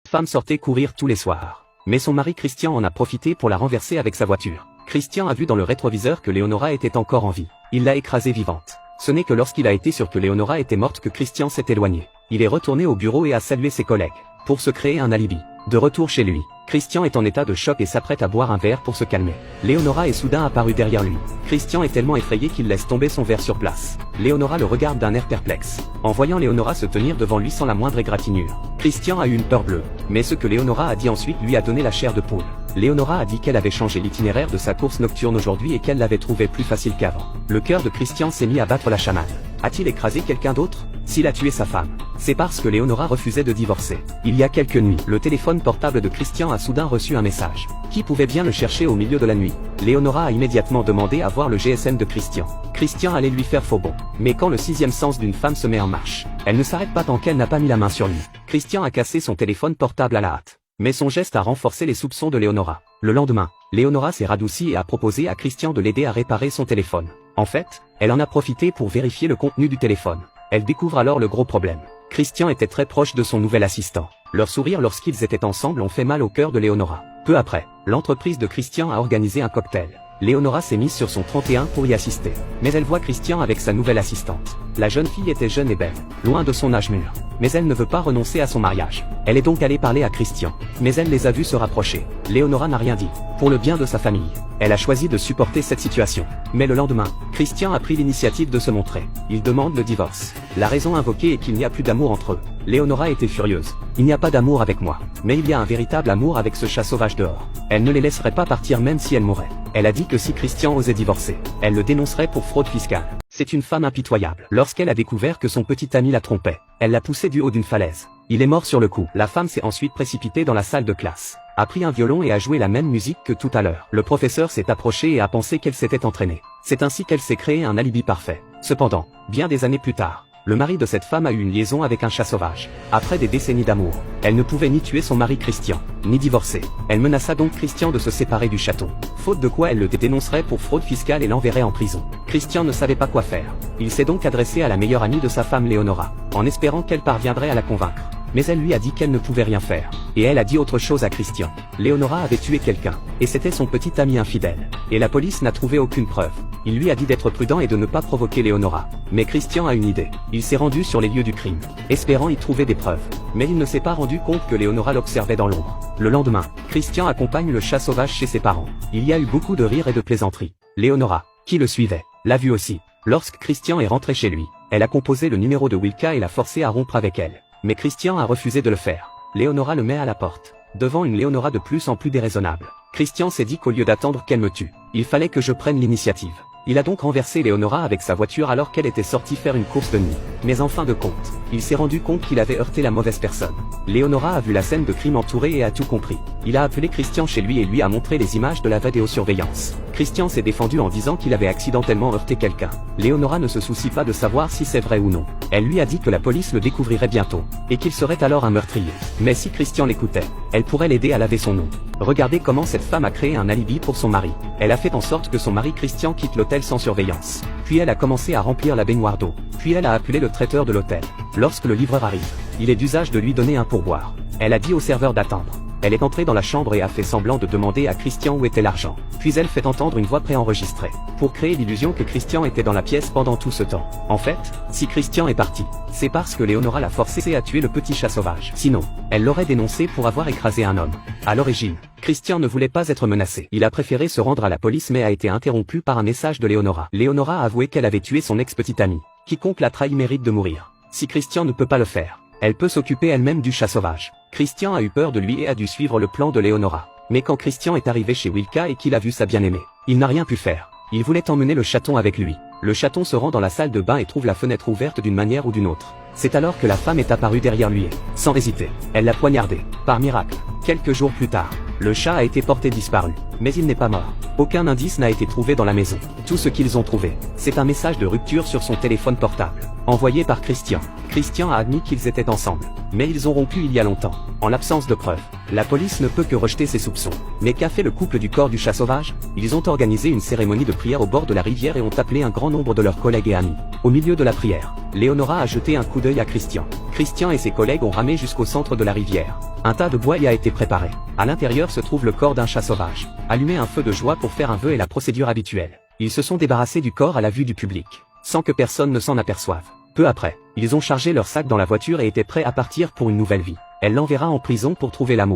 Femme sortait courir tous les soirs. Mais son mari Christian en a profité pour la renverser avec sa voiture. Christian a vu dans le rétroviseur que Léonora était encore en vie. Il l'a écrasée vivante. Ce n'est que lorsqu'il a été sûr que Léonora était morte que Christian s'est éloigné. Il est retourné au bureau et a salué ses collègues, pour se créer un alibi. De retour chez lui, Christian est en état de choc et s'apprête à boire un verre pour se calmer. Léonora est soudain apparue derrière lui. Christian est tellement effrayé qu'il laisse tomber son verre sur place. Léonora le regarde d'un air perplexe. En voyant Léonora se tenir devant lui sans la moindre égratignure, Christian a eu une peur bleue. Mais ce que Léonora a dit ensuite lui a donné la chair de poule. Léonora a dit qu'elle avait changé l'itinéraire de sa course nocturne aujourd'hui et qu'elle l'avait trouvé plus facile qu'avant. Le cœur de Christian s'est mis à battre la chamade. A-t-il écrasé quelqu'un d'autre? S'il a tué sa femme, c'est parce que Léonora refusait de divorcer. Il y a quelques nuits, le téléphone portable de Christian a soudain reçu un message. Qui pouvait bien le chercher au milieu de la nuit? Léonora a immédiatement demandé à voir le GSM de Christian. Christian allait lui faire faux bond. Mais quand le sixième sens d'une femme se met en marche, elle ne s'arrête pas tant qu'elle n'a pas mis la main sur lui. Christian a cassé son téléphone portable à la hâte. Mais son geste a renforcé les soupçons de Léonora. Le lendemain, Léonora s'est radoucie et a proposé à Christian de l'aider à réparer son téléphone. En fait, elle en a profité pour vérifier le contenu du téléphone. Elle découvre alors le gros problème. Christian était très proche de son nouvel assistant. Leur sourire lorsqu'ils étaient ensemble ont fait mal au cœur de Léonora. Peu après, l'entreprise de Christian a organisé un cocktail. Léonora s'est mise sur son 31 pour y assister. Mais elle voit Christian avec sa nouvelle assistante. La jeune fille était jeune et belle, loin de son âge mûr. Mais elle ne veut pas renoncer à son mariage. Elle est donc allée parler à Christian. Mais elle les a vus se rapprocher. Léonora n'a rien dit. Pour le bien de sa famille, elle a choisi de supporter cette situation. Mais le lendemain, Christian a pris l'initiative de se montrer. Il demande le divorce. La raison invoquée est qu'il n'y a plus d'amour entre eux. Léonora était furieuse. Il n'y a pas d'amour avec moi. Mais il y a un véritable amour avec ce chat sauvage dehors. Elle ne les laisserait pas partir même si elle mourait. Elle a dit que si Christian osait divorcer, elle le dénoncerait pour fraude fiscale. C'est une femme impitoyable. Lorsqu'elle a découvert que son petit ami la trompait, elle l'a poussé du haut d'une falaise. Il est mort sur le coup. La femme s'est ensuite précipitée dans la salle de classe, a pris un violon et a joué la même musique que tout à l'heure. Le professeur s'est approché et a pensé qu'elle s'était entraînée. C'est ainsi qu'elle s'est créé un alibi parfait. Cependant, bien des années plus tard, le mari de cette femme a eu une liaison avec un chat sauvage. Après des décennies d'amour, elle ne pouvait ni tuer son mari Christian, ni divorcer. Elle menaça donc Christian de se séparer du chaton. Faute de quoi elle le dénoncerait pour fraude fiscale et l'enverrait en prison. Christian ne savait pas quoi faire. Il s'est donc adressé à la meilleure amie de sa femme Léonora, en espérant qu'elle parviendrait à la convaincre. Mais elle lui a dit qu'elle ne pouvait rien faire. Et elle a dit autre chose à Christian. Léonora avait tué quelqu'un, et c'était son petit ami infidèle. Et la police n'a trouvé aucune preuve. Il lui a dit d'être prudent et de ne pas provoquer Léonora. Mais Christian a une idée. Il s'est rendu sur les lieux du crime, espérant y trouver des preuves. Mais il ne s'est pas rendu compte que Léonora l'observait dans l'ombre. Le lendemain, Christian accompagne le chat sauvage chez ses parents. Il y a eu beaucoup de rires et de plaisanteries. Léonora, qui le suivait, l'a vu aussi. Lorsque Christian est rentré chez lui, elle a composé le numéro de Wilka et l'a forcé à rompre avec elle. Mais Christian a refusé de le faire. Léonora le met à la porte. Devant une Léonora de plus en plus déraisonnable, Christian s'est dit qu'au lieu d'attendre qu'elle me tue, il fallait que je prenne l'initiative. Il a donc renversé Léonora avec sa voiture alors qu'elle était sortie faire une course de nuit. Mais en fin de compte, il s'est rendu compte qu'il avait heurté la mauvaise personne. Léonora a vu la scène de crime entourée et a tout compris. Il a appelé Christian chez lui et lui a montré les images de la vidéosurveillance. Christian s'est défendu en disant qu'il avait accidentellement heurté quelqu'un. Léonora ne se soucie pas de savoir si c'est vrai ou non. Elle lui a dit que la police le découvrirait bientôt, et qu'il serait alors un meurtrier. Mais si Christian l'écoutait, elle pourrait l'aider à laver son nom. Regardez comment cette femme a créé un alibi pour son mari. Elle a fait en sorte que son mari Christian quitte l'hôtel sans surveillance. Puis elle a commencé à remplir la baignoire d'eau. Puis elle a appelé le traiteur de l'hôtel. Lorsque le livreur arrive, il est d'usage de lui donner un pourboire. Elle a dit au serveur d'attendre. Elle est entrée dans la chambre et a fait semblant de demander à Christian où était l'argent. Puis elle fait entendre une voix préenregistrée, pour créer l'illusion que Christian était dans la pièce pendant tout ce temps. En fait, si Christian est parti, c'est parce que Léonora l'a forcé à tuer le petit chat sauvage. Sinon, elle l'aurait dénoncé pour avoir écrasé un homme. À l'origine, Christian ne voulait pas être menacé. Il a préféré se rendre à la police mais a été interrompu par un message de Léonora. Léonora a avoué qu'elle avait tué son ex-petit ami. Quiconque l'a trahi mérite de mourir. Si Christian ne peut pas le faire, elle peut s'occuper elle-même du chat sauvage. Christian a eu peur de lui et a dû suivre le plan de Léonora. Mais quand Christian est arrivé chez Wilka et qu'il a vu sa bien-aimée, il n'a rien pu faire. Il voulait emmener le chaton avec lui. Le chaton se rend dans la salle de bain et trouve la fenêtre ouverte d'une manière ou d'une autre. C'est alors que la femme est apparue derrière lui et, sans hésiter, elle l'a poignardé. Par miracle, quelques jours plus tard, le chat a été porté disparu. Mais il n'est pas mort. Aucun indice n'a été trouvé dans la maison. Tout ce qu'ils ont trouvé, c'est un message de rupture sur son téléphone portable, envoyé par Christian. Christian a admis qu'ils étaient ensemble, mais ils ont rompu il y a longtemps. En l'absence de preuves, la police ne peut que rejeter ses soupçons. Mais qu'a fait le couple du corps du chat sauvage? Ils ont organisé une cérémonie de prière au bord de la rivière et ont appelé un grand nombre de leurs collègues et amis. Au milieu de la prière, Léonora a jeté un coup d'œil à Christian. Christian et ses collègues ont ramé jusqu'au centre de la rivière. Un tas de bois y a été préparé. À l'intérieur se trouve le corps d'un chat sauvage. Allumer un feu de joie pour faire un vœu est la procédure habituelle. Ils se sont débarrassés du corps à la vue du public, sans que personne ne s'en aperçoive. Peu après, ils ont chargé leur sac dans la voiture et étaient prêts à partir pour une nouvelle vie. Elle l'enverra en prison pour trouver l'amour.